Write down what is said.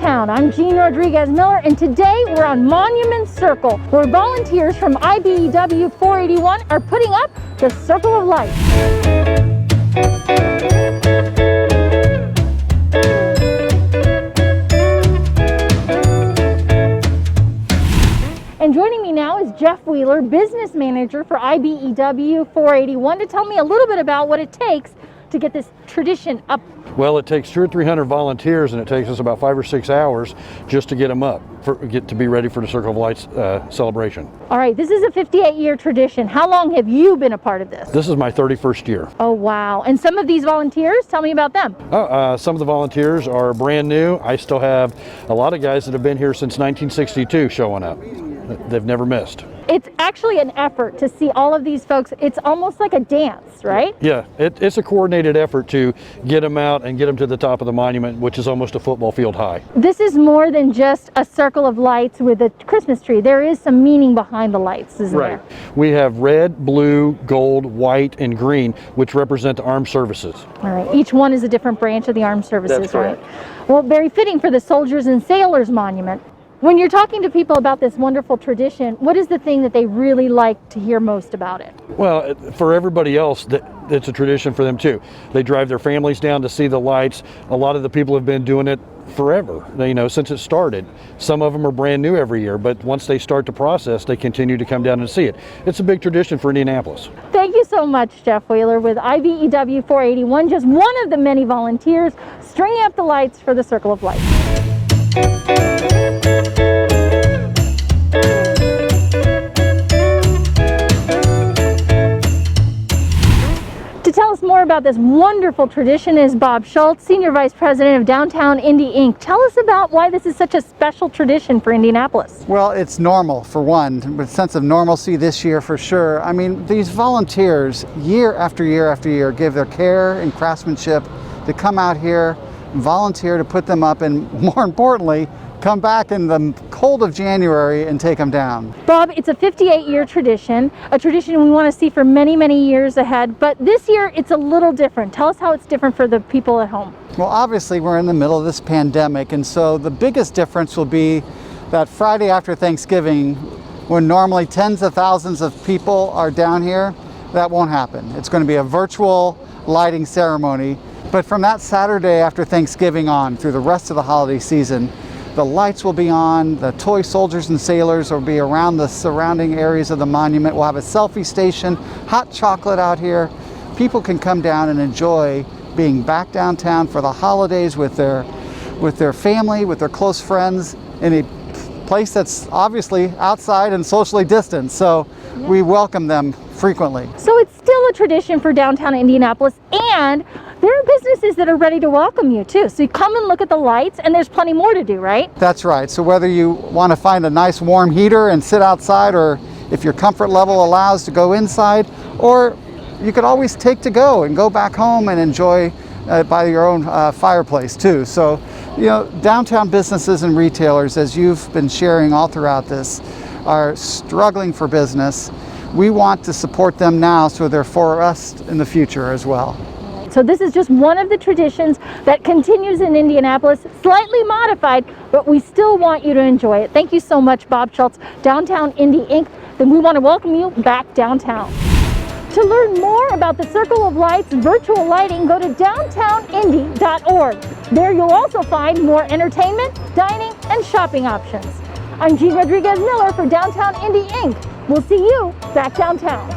downtown. I'm Jean Rodriguez Miller, and today we're on Monument Circle, where volunteers from IBEW 481 are putting up the Circle of Life. And joining me now is Jeff Wheeler, business manager for IBEW 481, to tell me a little bit about what it takes to get this tradition up. Well, it takes 200 or 300 volunteers, and it takes us about 5 or 6 hours just to get them up, to be ready for the Circle of Lights celebration. All right, this is a 58-year tradition. How long have you been a part of this? This is my 31st year. Oh, wow. And some of these volunteers, tell me about them. Some of the volunteers are brand new. I still have a lot of guys that have been here since 1962 showing up. They've never missed. It's actually an effort to see all of these folks. It's almost like a dance, right? Yeah, it's a coordinated effort to get them out and get them to the top of the monument, which is almost a football field high. This is more than just a circle of lights with a Christmas tree. There is some meaning behind the lights, isn't there? We have red, blue, gold, white, and green, which represent the armed services. All right, each one is a different branch of the armed services, That's correct. Right? Well, very fitting for the Soldiers and Sailors Monument. When you're talking to people about this wonderful tradition, what is the thing that they really like to hear most about it? Well, for everybody else, it's a tradition for them too. They drive their families down to see the lights. A lot of the people have been doing it forever, since it started. Some of them are brand new every year, but once they start the process, they continue to come down and see it. It's a big tradition for Indianapolis. Thank you so much, Jeff Wheeler with IBEW 481, just one of the many volunteers stringing up the lights for the Circle of Life. To tell us more about this wonderful tradition is Bob Schultz, Senior Vice President of Downtown Indy, Inc. Tell us about why this is such a special tradition for Indianapolis. Well, it's normal, for one, with a sense of normalcy this year for sure. I mean, these volunteers, year after year after year, give their care and craftsmanship to come out here, volunteer to put them up, and more importantly, come back in the cold of January and take them down. Bob, it's a 58-year tradition, a tradition we want to see for many, many years ahead, but this year it's a little different. Tell us how it's different for the people at home. Well, obviously we're in the middle of this pandemic, and so the biggest difference will be that Friday after Thanksgiving, when normally tens of thousands of people are down here, that won't happen. It's going to be a virtual lighting ceremony, but from that Saturday after Thanksgiving on through the rest of the holiday season, the lights will be on, the toy soldiers and sailors will be around the surrounding areas of the monument. We'll have a selfie station, hot chocolate out here. People can come down and enjoy being back downtown for the holidays with their family, with their close friends, in a place that's obviously outside and socially distanced. So we welcome them frequently. So it's still a tradition for downtown Indianapolis, and there are businesses that are ready to welcome you too. So you come and look at the lights, and there's plenty more to do, right? That's right. So whether you want to find a nice warm heater and sit outside, or if your comfort level allows to go inside, or you could always take to go and go back home and enjoy by your own fireplace too. So, downtown businesses and retailers, as you've been sharing all throughout this, are struggling for business. We want to support them now so they're for us in the future as well. So this is just one of the traditions that continues in Indianapolis, slightly modified, but we still want you to enjoy it. Thank you so much, Bob Schultz, Downtown Indy, Inc. Then we want to welcome you back downtown. To learn more about the Circle of Lights virtual lighting, go to downtownindy.org. There you'll also find more entertainment, dining, and shopping options. I'm Jean Rodriguez Miller for Downtown Indy, Inc. We'll see you back downtown.